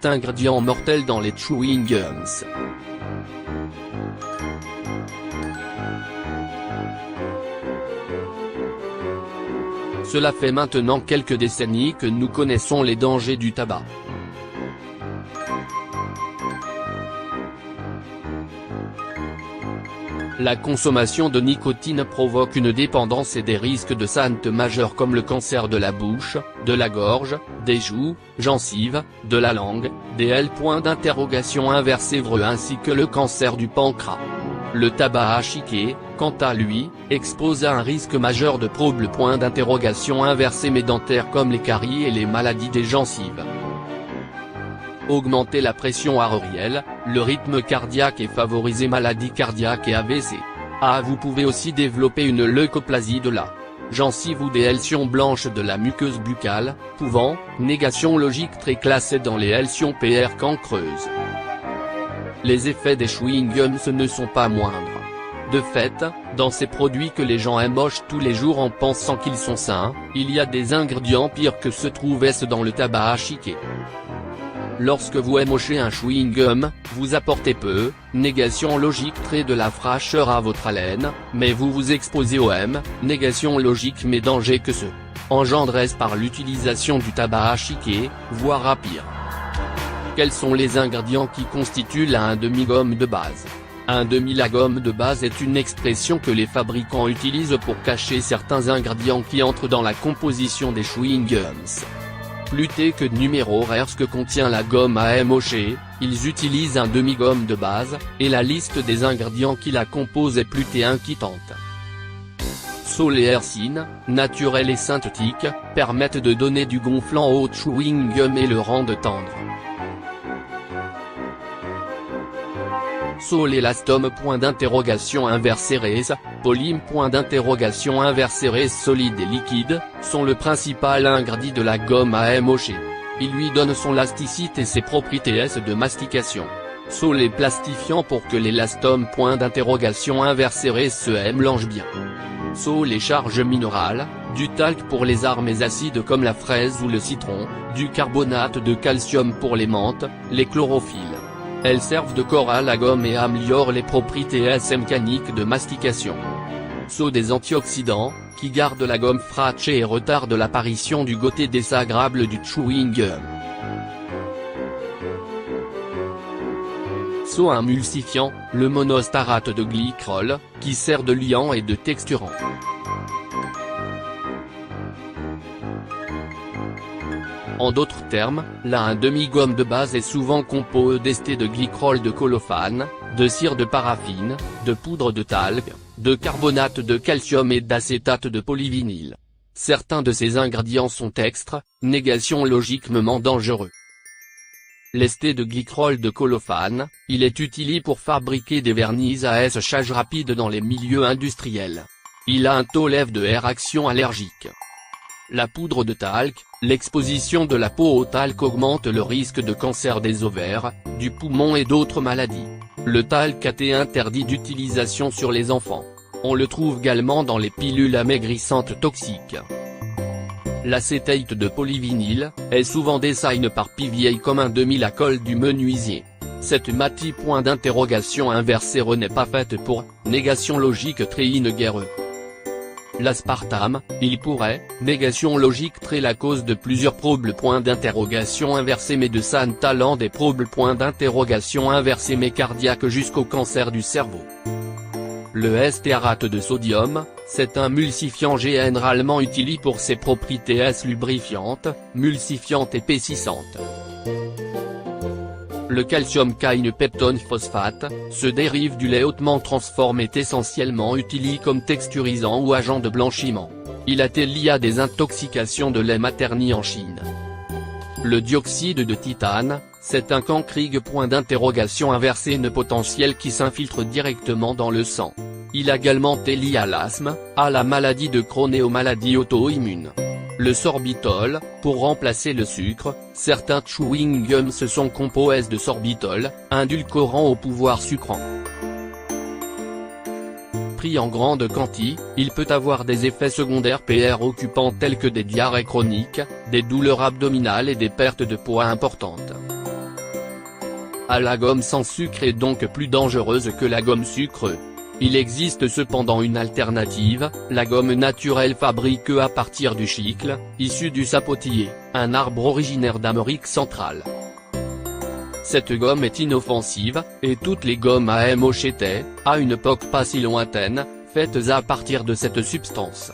cet ingrédient mortel dans les chewing gums. Cela fait maintenant quelques décennies que nous connaissons les dangers du tabac. La consommation de nicotine provoque une dépendance et des risques de santé majeurs comme le cancer de la bouche, de la gorge, des joues, gencives, de la langue, des L.d'interrogation ainsi que le cancer du pancréas. Le tabac à chiquer, quant à lui, expose à un risque majeur de troubles dentaires comme les caries et les maladies des gencives. Augmenter la pression artérielle, le rythme cardiaque et favoriser maladies cardiaques et AVC. Vous pouvez aussi développer une leucoplasie de la gencive ou des lésions blanches de la muqueuse buccale, pouvant, négation logique très classée dans les lésions PR cancreuses. Les effets des chewing-gums ne sont pas moindres. De fait, dans ces produits que les gens émochent tous les jours en pensant qu'ils sont sains, il y a des ingrédients pires que se trouvaient dans le tabac à chiquer. Lorsque vous émochez un chewing-gum, vous apportez peu, négation logique de la fraîcheur à votre haleine, mais vous vous exposez aux négation logique mais dangers que ce engendrés par l'utilisation du tabac à chiquer, voire à pire. Quels sont les ingrédients qui constituent la demi-gomme de base? La gomme de base est une expression que les fabricants utilisent pour cacher certains ingrédients qui entrent dans la composition des chewing-gums. Plus que numéraire ce que contient la gomme à émocher, ils utilisent un demi-gomme de base, et la liste des ingrédients qui la composent est plus inquiétante. Les racines, naturelles et synthétiques, permettent de donner du gonflant au chewing-gum et le rendent tendre. L'élastome polyme solide et liquide, sont le principal ingrédient de la gomme à émocher. Il lui donne son élasticité et ses propriétés de mastication. Les plastifiants pour que l'élastome se mélange bien. Les charges minérales, du talc pour les arômes acides comme la fraise ou le citron, du carbonate de calcium pour les menthes, les chlorophylles. Elles servent de corps à la gomme et améliorent les propriétés mécaniques de mastication. Des antioxydants, qui gardent la gomme fraîche et retardent l'apparition du goût désagréable du chewing-gum. Un emulsifiant, le monostarate de glycérol, qui sert de liant et de texturant. En d'autres termes, la demi-gomme de base est souvent composée de glycérol de colophane, de cire de paraffine, de poudre de talc, de carbonate de calcium et d'acétate de polyvinyle. Certains de ces ingrédients sont négation logiquement dangereux. L'esté de glycérol de colophane, il est utilisé pour fabriquer des vernis à séchage rapide dans les milieux industriels. Il a un taux élevé de réaction allergique. La poudre de talc, l'exposition de la peau au talc augmente le risque de cancer des ovaires, du poumon et d'autres maladies. Le talc a été interdit d'utilisation sur les enfants. On le trouve également dans les pilules amaigrissantes toxiques. L'acétate de polyvinyle, est souvent désignée par PVA comme un demi-alcool du menuisier. Cette matière n'est pas faite pour, négation logique très inguéreux. L'aspartame, il pourrait, négation logique la cause de plusieurs troubles mais de san talent des troubles mais cardiaques jusqu'au cancer du cerveau. Le stéarate de sodium, c'est un emulsifiant généralement utilisé pour ses propriétés lubrifiantes, emulsifiantes et épaississantes. Le calcium peptone phosphate, se dérive du lait hautement transformé est essentiellement utilisé comme texturisant ou agent de blanchiment. Il a été lié à des intoxications de lait materni en Chine. Le dioxyde de titane, c'est un cancrig potentiel qui s'infiltre directement dans le sang. Il a également été lié à l'asthme, à la maladie de Crohn et aux maladies auto-immunes. Le sorbitol, pour remplacer le sucre, certains chewing-gums sont composés de sorbitol, un édulcorant au pouvoir sucrant. Pris en grande quantité, il peut avoir des effets secondaires préoccupants tels que des diarrhées chroniques, des douleurs abdominales et des pertes de poids importantes. à la gomme sans sucre est donc plus dangereuse que la gomme sucre. Il existe cependant une alternative, la gomme naturelle fabriquée à partir du chicle, issu du sapotillier, un arbre originaire d'Amérique centrale. Cette gomme est inoffensive, et toutes les gommes à mocheté, à une époque pas si lointaine, faites à partir de cette substance.